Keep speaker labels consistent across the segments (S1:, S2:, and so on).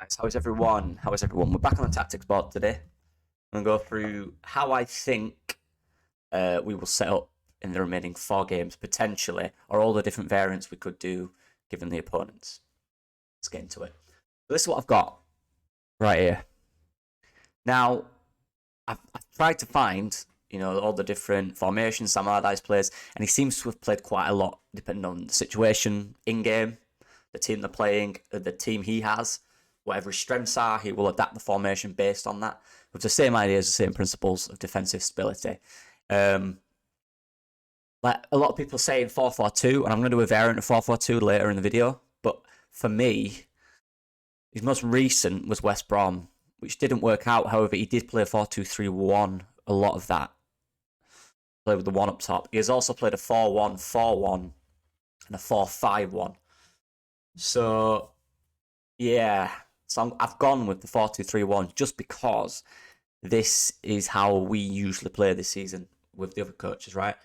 S1: Guys, how is everyone? How is everyone? We're back on the tactics board today. I'm going to go through how I think we will set up in the remaining 4 games, potentially, or all the different variants we could do given the opponents. Let's get into it. So this is what I've got right here. Now, I've tried to find, all the different formations Sam Allardyce plays, and he seems to have played quite a lot, depending on the situation in-game, the team they're playing, the team he has. Whatever his strengths are, he will adapt the formation based on that, with the same ideas, the same principles of defensive stability. Like a lot of people say in 4-4-2, and I'm going to do a variant of 4-4-2 later in the video, but for me, his most recent was West Brom, which didn't work out. However, he did play a 4-2-3-1, a lot of that. Played with the 1 up top. He has also played a 4-1-4-1 and a 4-5-1. So, yeah. So I've gone with the 4-2-3-1 just because this is how we usually play this season with the other coaches, right?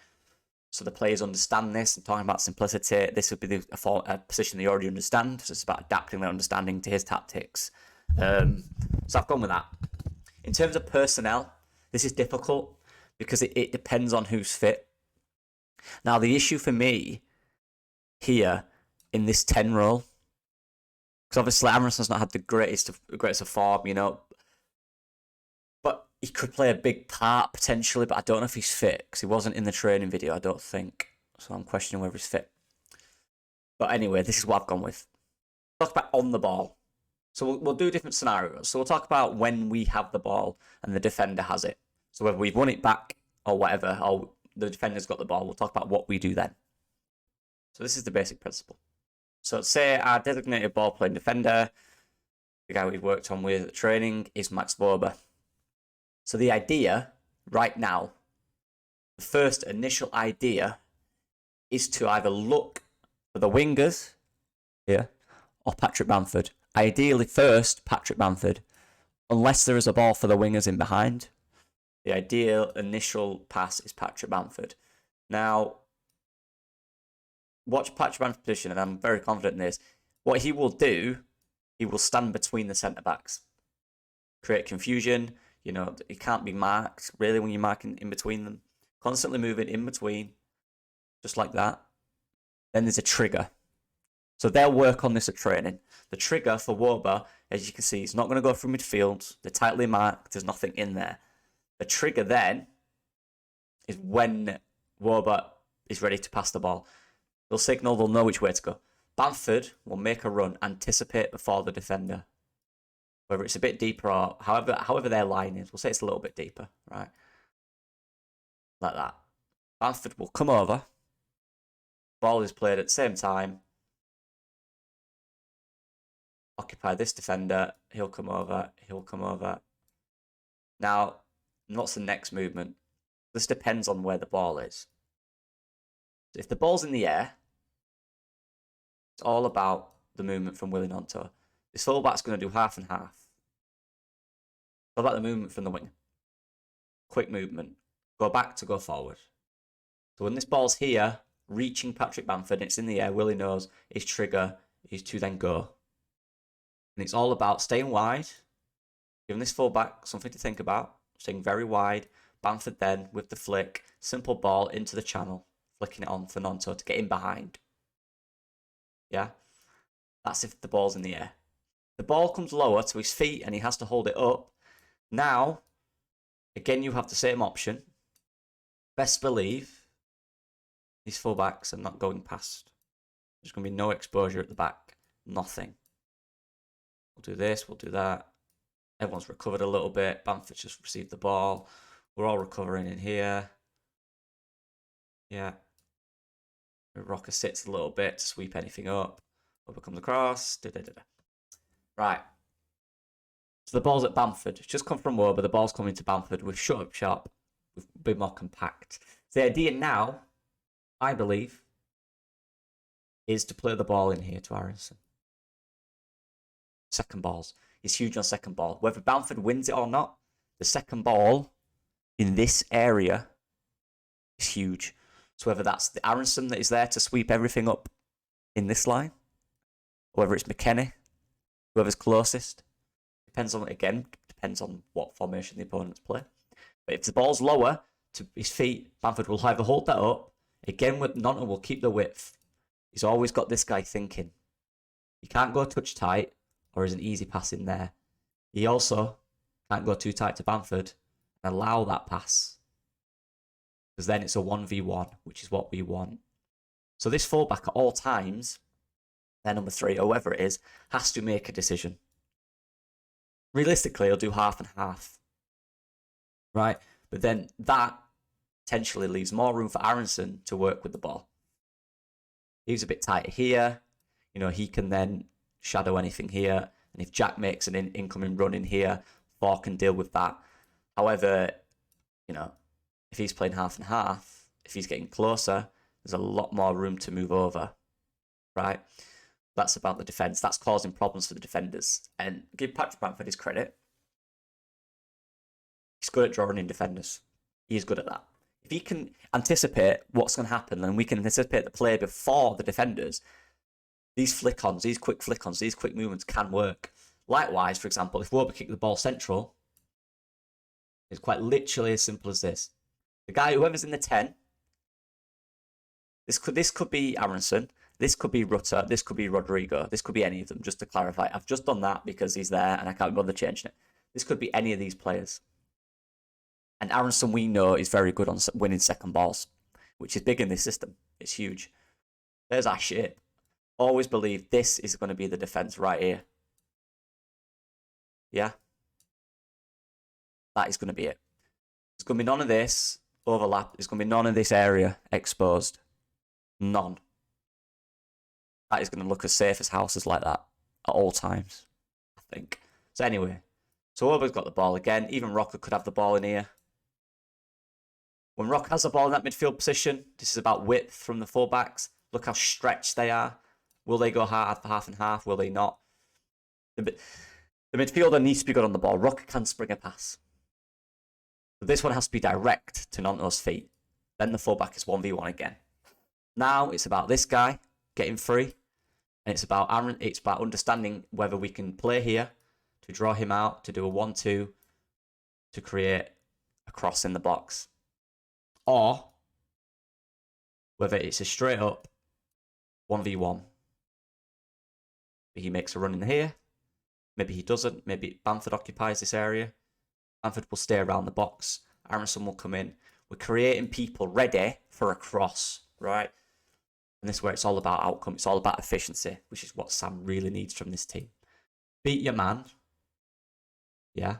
S1: So the players understand this. I'm talking about simplicity. This would be a position they already understand. So it's about adapting their understanding to his tactics. So I've gone with that. In terms of personnel, this is difficult because it depends on who's fit. Now, the issue for me here in this 10 role, because obviously Aaronson's not had the greatest of form, but he could play a big part potentially, but I don't know if he's fit because he wasn't in the training video, I don't think. So I'm questioning whether he's fit. But anyway, this is what I've gone with. Talk about on the ball. So we'll do different scenarios. So we'll talk about when we have the ball and the defender has it. So whether we've won it back or whatever, or the defender's got the ball, we'll talk about what we do then. So this is the basic principle. So say our designated ball-playing defender, the guy we've worked on with at training, is Max Bober. So the idea right now, the first initial idea, is to either look for the wingers here or Patrick Bamford. Ideally first, Patrick Bamford, unless there is a ball for the wingers in behind. The ideal initial pass is Patrick Bamford. Now, watch Patrick Bamford's position, and I'm very confident in this. What he will do, he will stand between the centre-backs. Create confusion. He can't be marked, really, when you're marking in between them. Constantly moving in between, just like that. Then there's a trigger. So they'll work on this at training. The trigger for Woba, as you can see, is not going to go through midfield. They're tightly marked. There's nothing in there. The trigger then is when Woba is ready to pass the ball. They'll signal, they'll know which way to go. Bamford will make a run, anticipate before the defender. Whether it's a bit deeper or however their line is. We'll say it's a little bit deeper, right? Like that. Bamford will come over. Ball is played at the same time. Occupy this defender. He'll come over. He'll come over. Now, what's the next movement? This depends on where the ball is. So if the ball's in the air, it's all about the movement from Willie Gnonto. This fullback's going to do half and half. It's all about the movement from the wing. Quick movement. Go back to go forward. So when this ball's here, reaching Patrick Bamford, and it's in the air, Willie knows his trigger is to then go. And it's all about staying wide, giving this fullback something to think about, staying very wide. Bamford then, with the flick, simple ball into the channel, flicking it on for Gnonto to get in behind. Yeah? That's if the ball's in the air. The ball comes lower to his feet and he has to hold it up. Now, again, you have the same option. Best believe these fullbacks are not going past. There's going to be no exposure at the back. Nothing. We'll do this, we'll do that. Everyone's recovered a little bit. Bamford just received the ball. We're all recovering in here. Yeah. Rocker sits a little bit to sweep anything up. Over comes across. Right. So the ball's at Bamford. It's just come from Woba. The ball's coming to Bamford. We've shut up shop. We've been more compact. So the idea now, I believe, is to play the ball in here to Aronson. Second balls. He's huge on second ball. Whether Bamford wins it or not, the second ball in this area is huge. So whether that's the Aronson that is there to sweep everything up in this line, or whether it's McKennie, whoever's closest, Depends on what formation the opponents play. But if the ball's lower to his feet, Bamford will either hold that up. Again, with Nonto will keep the width. He's always got this guy thinking. He can't go touch tight, or is an easy pass in there. He also can't go too tight to Bamford and allow that pass. Because then it's a 1v1, which is what we want. So this fullback at all times, their number 3, or whoever it is, has to make a decision. Realistically, he'll do half and half. Right? But then that potentially leaves more room for Aaronson to work with the ball. He's a bit tighter here. You know, he can then shadow anything here. And if Jack makes an incoming run in here, Thor can deal with that. However, you know, if he's playing half and half, if he's getting closer, there's a lot more room to move over. Right? That's about the defence. That's causing problems for the defenders. And give Patrick Bamford his credit. He's good at drawing in defenders. He's good at that. If he can anticipate what's going to happen, and we can anticipate the play before the defenders, these flick-ons, these quick flick-ons, these quick movements can work. Likewise, for example, if Woba kicked the ball central, it's quite literally as simple as this. The guy, whoever's in the 10, this could be Aaronson, this could be Rutter, this could be Rodrigo, this could be any of them, just to clarify. I've just done that because he's there and I can't bother changing it. This could be any of these players. And Aaronson, we know, is very good on winning second balls, which is big in this system. It's huge. There's our shit. Always believe this is going to be the defence right here. Yeah? That is going to be it. There's going to be none of this overlap. There's going to be none of this area exposed. None. That is going to look as safe as houses like that at all times, I think. So anyway, so Oba's got the ball again. Even Rocker could have the ball in here. When Rock has the ball in that midfield position, this is about width from the fullbacks. Look how stretched they are. Will they go hard for half and half? Will they not? The midfielder needs to be good on the ball. Rock can spring a pass. But this one has to be direct to Nonto's feet. Then the fullback is 1v1 again. Now it's about this guy getting free. And it's about understanding whether we can play here to draw him out, to do a 1-2, to create a cross in the box. Or whether it's a straight up 1v1. He makes a run in here. Maybe he doesn't. Maybe Bamford occupies this area. Bamford will stay around the box. Aaronson will come in. We're creating people ready for a cross, right? And this is where it's all about outcome. It's all about efficiency, which is what Sam really needs from this team. Beat your man. Yeah.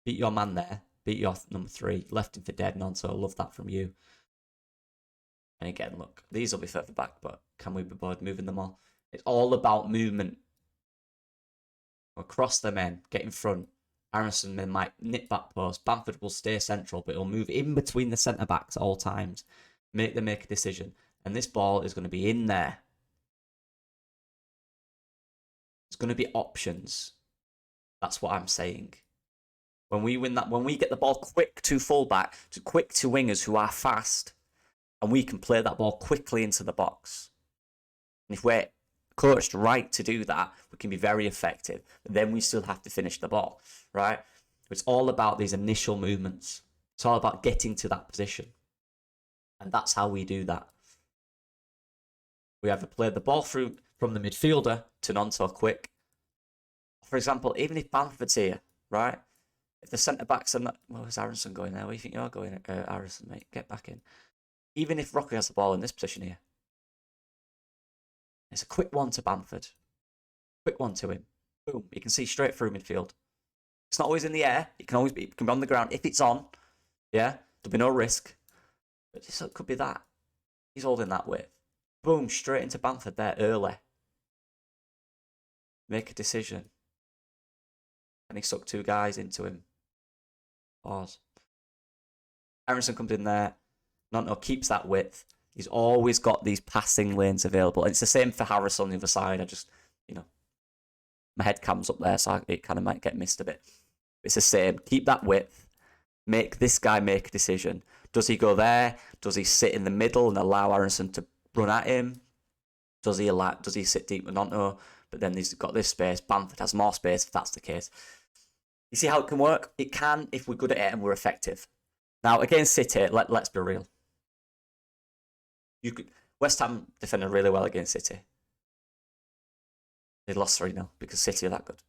S1: Beat your man there. Beat your number 3. Left him for dead, none, so I love that from you. And again, look, these will be further back, but can we be bothered moving them all? It's all about movement. Across the men, get in front. Aaronson might nip back post. Bamford will stay central, but he'll move in between the centre-backs at all times. Make them make a decision. And this ball is going to be in there. It's going to be options. That's what I'm saying. When we win that, when we get the ball quick to fullback, quick to wingers who are fast, and we can play that ball quickly into the box. And if we're coached right to do that, we can be very effective. But then we still have to finish the ball, right? It's all about these initial movements. It's all about getting to that position. And that's how we do that. We either play the ball through from the midfielder to Nonto quick. For example, even if Bamford's here, right? If the centre-backs are not... Well, is Aaronson going there? Where do you think you're going, Aaronson, mate? Get back in. Even if Rocky has the ball in this position here. It's a quick one to Bamford. Quick one to him. Boom. You can see straight through midfield. It's not always in the air. It can be on the ground. If it's on, yeah, there'll be no risk. But this could be that. He's holding that width. Boom. Straight into Bamford there early. Make a decision. And he sucked 2 guys into him. Pause. Aaronson comes in there. Nonto keeps that width. He's always got these passing lanes available. And it's the same for Harris on the other side. I just, my head cam's up there, so it kind of might get missed a bit. It's the same. Keep that width. Make this guy make a decision. Does he go there? Does he sit in the middle and allow Aaronson to run at him? Does he sit deep with Nonto? But then he's got this space. Bamford has more space if that's the case. You see how it can work? It can if we're good at it and we're effective. Now, against City, let's be real. West Ham defended really well against City. They lost 3-0 because City are that good.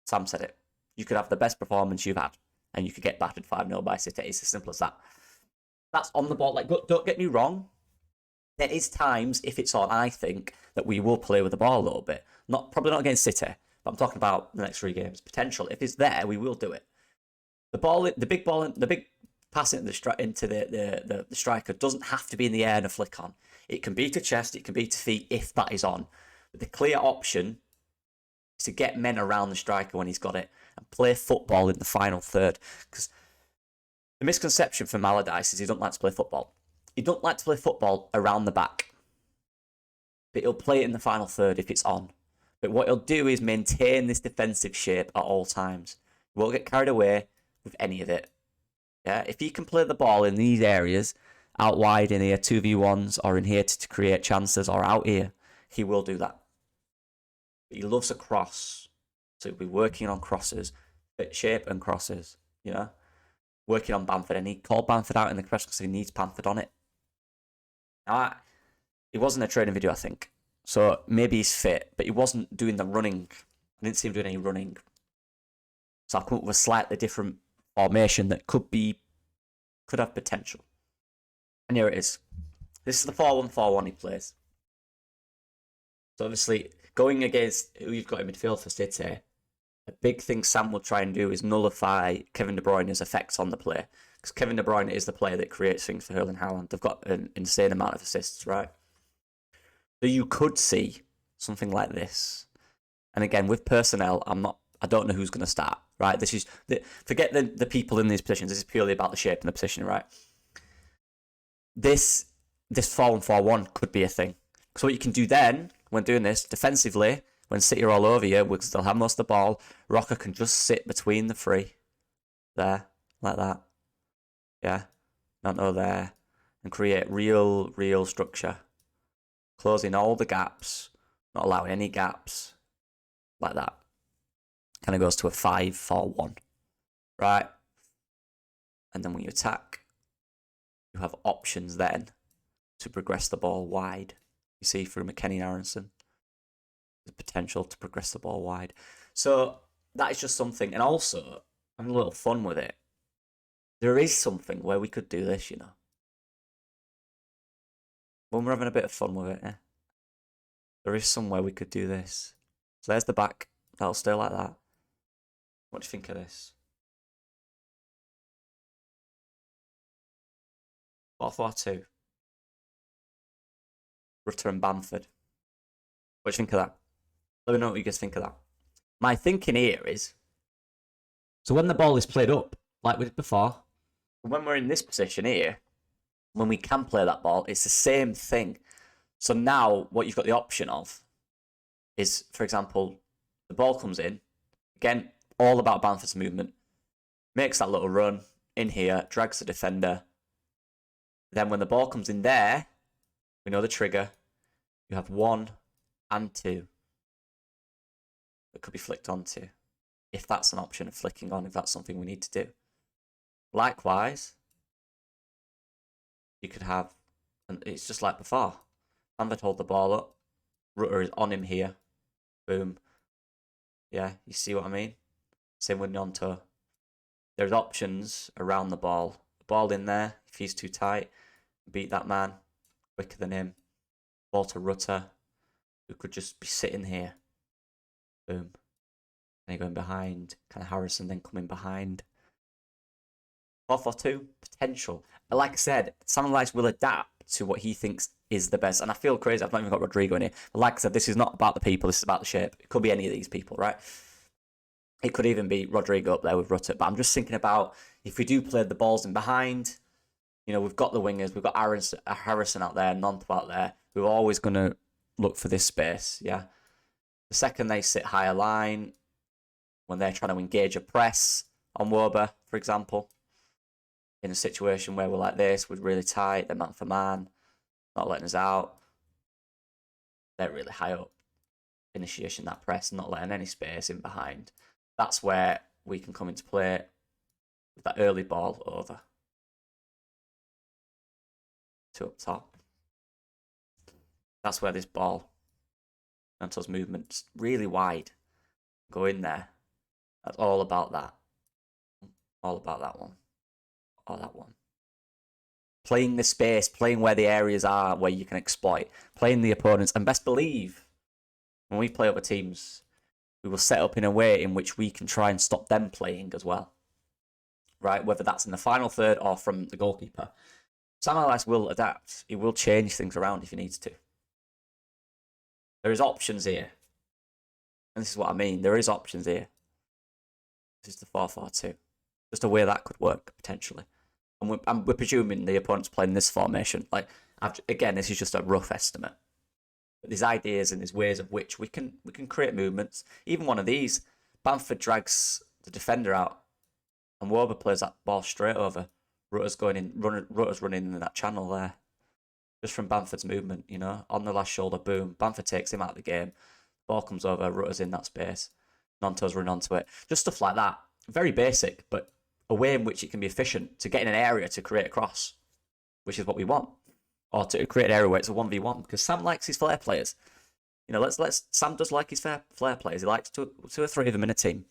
S1: Sam said it. You could have the best performance you've had and you could get battered 5-0 by City. It's as simple as that. That's on the ball. Like, don't get me wrong. There is times, if it's on, I think, that we will play with the ball a little bit. Probably not against City, but I'm talking about the next 3 games. Potential. If it's there, we will do it. The big passing into the striker doesn't have to be in the air and a flick on. It can be to chest, it can be to feet if that is on. But the clear option is to get men around the striker when he's got it and play football in the final third. Because the misconception from Allardyce is he doesn't like to play football. He doesn't like to play football around the back. But he'll play it in the final third if it's on. But what he'll do is maintain this defensive shape at all times. He won't get carried away with any of it. Yeah, if he can play the ball in these areas, out wide in here, 2v1s, or in here to create chances, or out here, he will do that. But he loves a cross. So he'll be working on crosses, fit shape and crosses, you know? Working on Bamford, and he called Bamford out in the press because he needs Bamford on it. Now, it wasn't a training video, I think. So maybe he's fit, but he wasn't doing the running. I didn't see him doing any running. So I've come up with a slightly different formation that could have potential. And here it is. This is the 4-1-4-1 he plays. So obviously, going against who you've got in midfield for City, a big thing Sam will try and do is nullify Kevin De Bruyne's effects on the play. Because Kevin De Bruyne is the player that creates things for Erling Haaland. They've got an insane amount of assists, right? So you could see something like this. And again, with personnel, I don't know who's going to start, right? Forget the people in these positions. This is purely about the shape and the position, right? This 4-1-4-1 could be a thing. So what you can do then, when doing this, defensively, when City are all over you, we'll still have most of the ball. Rocker can just sit between the 3. There, like that. Yeah, not there. And create real structure. Closing all the gaps, not allowing any gaps. Like that. Kind of goes to a 5-4-1. Right? And then when you attack, you have options then to progress the ball wide. You see through McKennie and Aronson, the potential to progress the ball wide. So that is just something. And also, having a little fun with it. There is something where we could do this, you know. When we're having a bit of fun with it, yeah. There is somewhere we could do this. So there's the back. That'll stay like that. What do you think of this? 4-4-2. Rutter and Bamford. What do you think of that? Let me know what you guys think of that. My thinking here is, so when the ball is played up, like we did before, when we're in this position here, when we can play that ball, it's the same thing. So now what you've got the option of is, for example, the ball comes in. Again, all about Bamford's movement. Makes that little run in here, drags the defender. Then when the ball comes in there, we know the trigger. You have 1 and 2 that could be flicked onto. If that's an option of flicking on, if that's something we need to do. Likewise, you could have, and it's just like before. Bamford hold the ball up. Rutter is on him here. Boom. Yeah, you see what I mean? Same with Nonto. There's options around the ball. The ball in there, if he's too tight, beat that man quicker than him. Ball to Rutter, who could just be sitting here. Boom. And you're going behind. Kind of Harrison then coming behind. 4-4-2, potential. Like I said, Sam Allardyce will adapt to what he thinks is the best. And I feel crazy, I've not even got Rodrigo in here. But like I said, this is not about the people, this is about the shape. It could be any of these people, right? It could even be Rodrigo up there with Rutter. But I'm just thinking about, if we do play the balls in behind, you know, we've got the wingers, we've got Harrison out there, Nonto out there. We're always going to look for this space, yeah? The second they sit higher line, when they're trying to engage a press on Woba, for example, in a situation where we're like this, we're really tight, they're man for man, not letting us out, they're really high up, initiation that press, not letting any space in behind. That's where we can come into play with that early ball over to up top. That's where this ball, Nanto's movement's really wide. Go in there. That's all about that. All about that one. Or that one. Playing the space, playing where the areas are where you can exploit, playing the opponents, and best believe when we play other teams, we will set up in a way in which we can try and stop them playing as well. Right? Whether that's in the final third or from the goalkeeper. Sam Allardyce will adapt. He will change things around if he needs to. There is options here. And this is what I mean. There is options here. This is the 4-4-2. Just a way that could work, potentially. And we're presuming the opponent's playing this formation. Like, again, this is just a rough estimate. But there's ideas and there's ways of which we can create movements. Even one of these, Bamford drags the defender out, and Woba plays that ball straight over. Rutter's running in that channel there, just from Bamford's movement. You know, on the last shoulder, boom. Bamford takes him out of the game. Ball comes over. Rutter's in that space. Nanto's run onto it. Just stuff like that. Very basic, but a way in which it can be efficient to get in an area to create a cross, which is what we want. Or to create an area where it's a 1v1, because Sam likes his flair players. You know, Sam does like his flair players. He likes two or three of them in a team.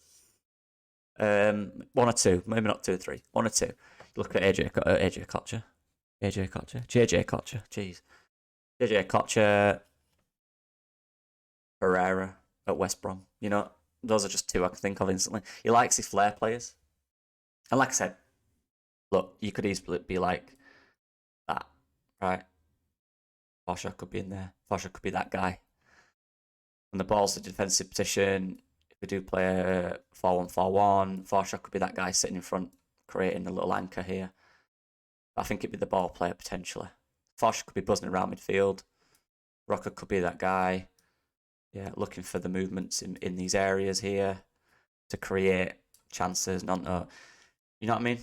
S1: One or two, maybe not 2 or 3. 1 or 2. Look at JJ Kocher. Jeez. JJ Kocher, Pereira at West Brom. You know, those are just 2 I can think of instantly. He likes his flair players. And like I said, look, you could easily be like that, right? Forshaw could be in there. Forshaw could be that guy. When the ball's a defensive position, if we do play a 4-1-4-1, Forshaw could be that guy sitting in front, creating a little anchor here. I think it'd be the ball player potentially. Forshaw could be buzzing around midfield. Rocker could be that guy. Yeah, looking for the movements in these areas here to create chances. You know what I mean?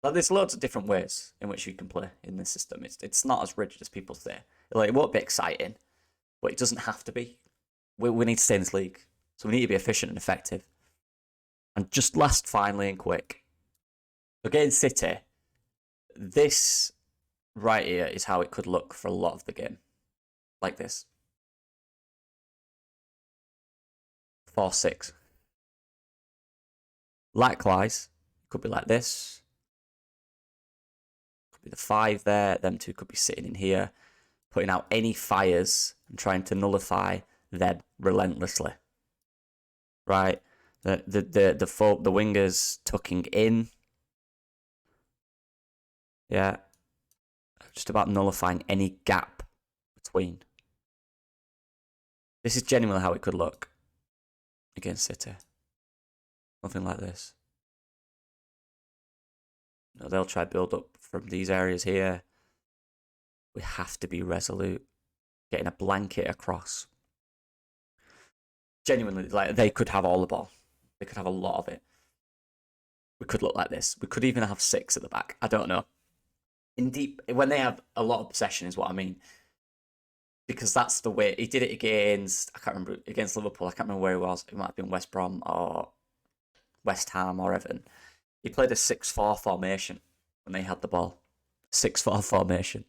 S1: Like, there's loads of different ways in which you can play in this system. It's not as rigid as people say. Like, it won't be exciting, but it doesn't have to be. We need to stay in this league, so we need to be efficient and effective. And just last, finally, and quick. Against City, this right here is how it could look for a lot of the game. Like this. 4-6. Likewise, it could be like this. Could be the 5 there. Them 2 could be sitting in here, putting out any fires and trying to nullify them relentlessly. Right? The wingers tucking in. Yeah. Just about nullifying any gap between. This is genuinely how it could look against City. Nothing like this. No, they'll try build up from these areas here. We have to be resolute. Getting a blanket across. Genuinely, like, they could have all the ball. They could have a lot of it. We could look like this. We could even have 6 at the back. I don't know. In deep, when they have a lot of possession is what I mean. Because that's the way he did it against, I can't remember, against Liverpool. I can't remember where he was. It might have been West Brom or West Ham or Everton. He played a 6-4 formation when they had the ball. 6-4 formation.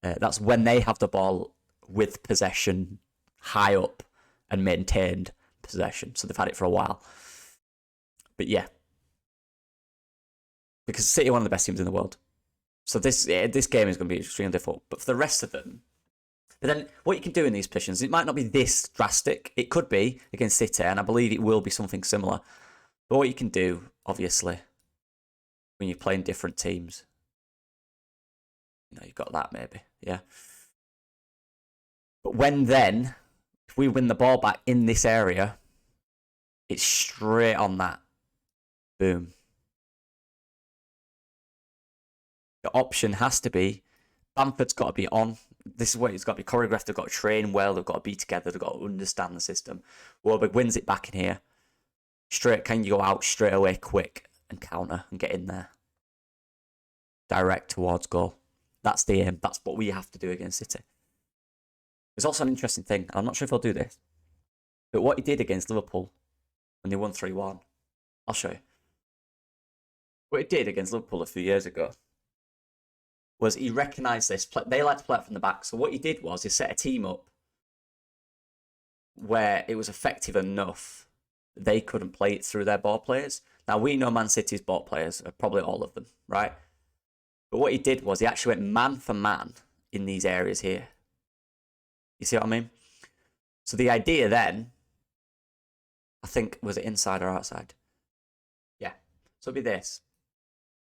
S1: That's when they have the ball with possession high up and maintained possession. So they've had it for a while. But yeah. Because City are one of the best teams in the world. So this game is going to be extremely difficult. But for the rest of them, but then what you can do in these positions, it might not be this drastic. It could be against City, and I believe it will be something similar. But what you can do, obviously, when you're playing different teams, you know, you've got that maybe, yeah. But if we win the ball back in this area, it's straight on that. Boom. The option has to be, Bamford's got to be on. This is where it's got to be choreographed. They've got to train well. They've got to be together. They've got to understand the system. Warburg wins it back in here. Can you go out straight away quick and counter and get in there? Direct towards goal. That's the aim. That's what we have to do against City. There's also an interesting thing. I'm not sure if I'll do this. But what he did against Liverpool when they won 3-1. I'll show you. What he did against Liverpool a few years ago was he recognised this. They like to play it from the back. So what he did was he set a team up where it was effective enough they couldn't play it through their ball players. Now, we know Man City's ball players, probably all of them, right? But what he did was he actually went man for man in these areas here. You see what I mean? So the idea then, I think, was it inside or outside? Yeah. So it'd be this.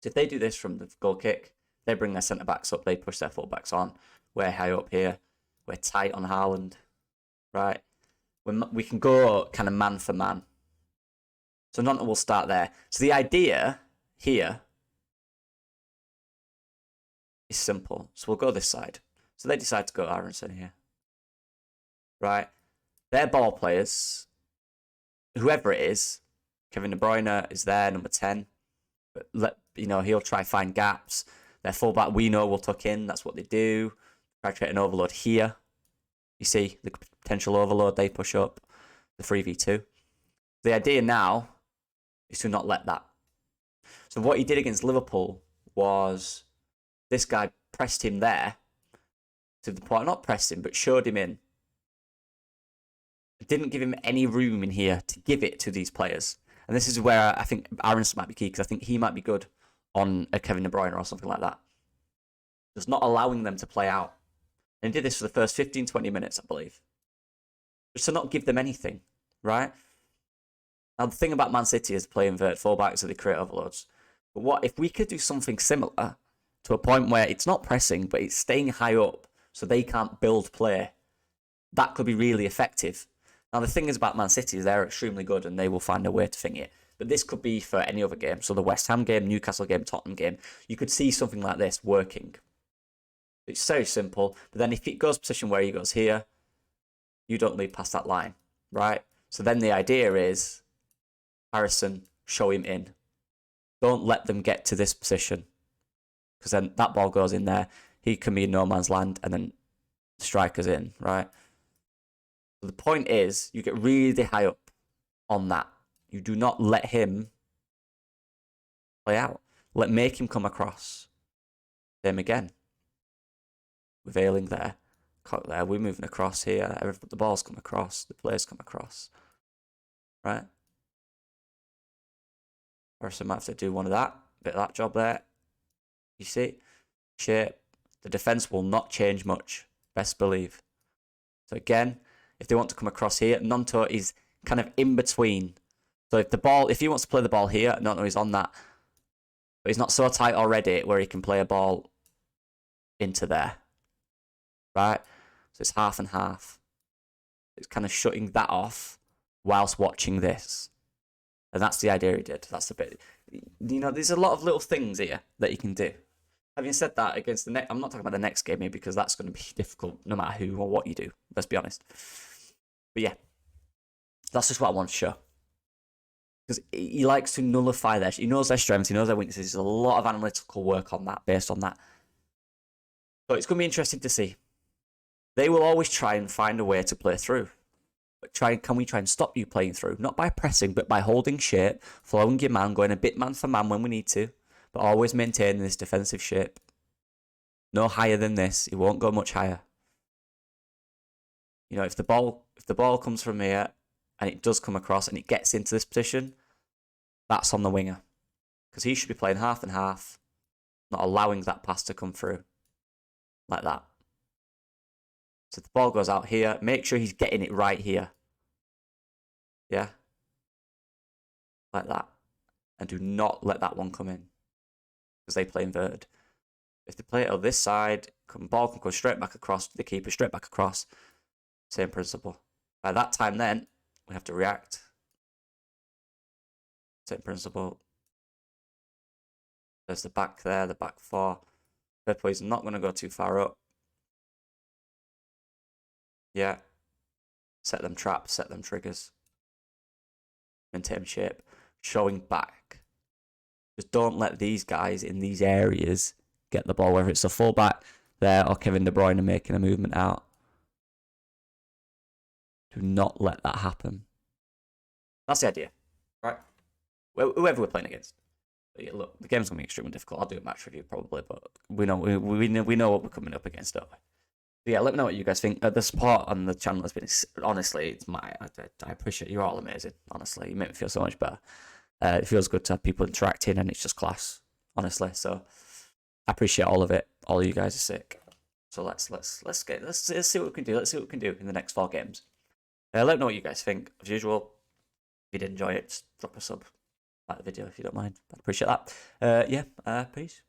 S1: So if they do this from the goal kick, they bring their centre-backs up, they push their full-backs on. We're high up here. We're tight on Haaland, right? We can go kind of man for man. So Nonta will start there. So the idea here is simple. So we'll go this side. So they decide to go Aronson here. Right? Their ball players, whoever it is, Kevin De Bruyne is there, number 10. But he'll try find gaps. Their fullback, we know, will tuck in. That's what they do. Try to create an overload here. You see the potential overload, they push up. The 3v2. The idea now is to not let that. So what he did against Liverpool was this guy pressed him there to the point, not pressed him, but showed him in. Didn't give him any room in here to give it to these players. And this is where I think Aronson might be key, because I think he might be good on a Kevin De Bruyne or something like that. Just not allowing them to play out. And he did this for the first 15, 20 minutes, I believe. Just to not give them anything, right? Now, the thing about Man City is play inverted fullbacks, so they create overloads. But what if we could do something similar to a point where it's not pressing, but it's staying high up so they can't build play? That could be really effective. Now, the thing is about Man City is they're extremely good and they will find a way to thing it. But this could be for any other game. So the West Ham game, Newcastle game, Tottenham game, you could see something like this working. It's very simple. But then if it goes position where he goes here, you don't lead past that line, right? So then the idea is, Harrison, show him in. Don't let them get to this position. Because then that ball goes in there. He can be in no man's land and then the striker's in, right? So the point is, you get really high up on that. You do not let him play out. Make him come across. Same again. With Ayling there. Cock there. We're moving across here. The balls come across. The players come across. Right? Harrison might have to do one of that. Bit of that job there. You see? Shape. The defence will not change much. Best believe. So again, if they want to come across here, Nonta is kind of in between. So if he wants to play the ball here, Nonta is on that. But he's not so tight already where he can play a ball into there. Right? So it's half and half. It's kind of shutting that off whilst watching this. And that's the idea he did. That's the bit. There's a lot of little things here that you can do. Having said that, against I'm not talking about the next game here because that's going to be difficult no matter who or what you do. Let's be honest. But yeah, that's just what I want to show. Because he likes to nullify their... He knows their strengths, he knows their weaknesses. There's a lot of analytical work on that, based on that. So it's going to be interesting to see. They will always try and find a way to play through. But can we try and stop you playing through? Not by pressing, but by holding shape, following your man, going a bit man for man when we need to, but always maintaining this defensive shape. No higher than this. It won't go much higher. If the ball comes from here and it does come across and it gets into this position, that's on the winger. Because he should be playing half and half, not allowing that pass to come through. Like that. So if the ball goes out here, make sure he's getting it right here. Yeah? Like that. And do not let that one come in. Because they play inverted. If they play it on this side, ball can go straight back across to the keeper, straight back across. Same principle. By that time then, we have to react. Same principle. There's the back there, the back four. Purple is not going to go too far up. Yeah. Set them traps, set them triggers. Maintain shape. Showing back. Just don't let these guys in these areas get the ball, whether it's a fullback there or Kevin De Bruyne making a movement out. Do not let that happen. That's the idea. right? Whoever we're playing against. But yeah, look, the game's gonna be extremely difficult. I'll do a match review probably, but we know what we're coming up against, don't we? But yeah, let me know what you guys think. The support on the channel has been honestly, I appreciate you all amazing. Honestly, you make me feel so much better. It feels good to have people interacting, and it's just class, honestly. So I appreciate all of it. All of you guys are sick. So let's see what we can do. Let's see what we can do in the next 4 games. Let me know what you guys think. As usual, if you did enjoy it, just drop a sub, like the video if you don't mind. I'd appreciate that. Yeah, peace.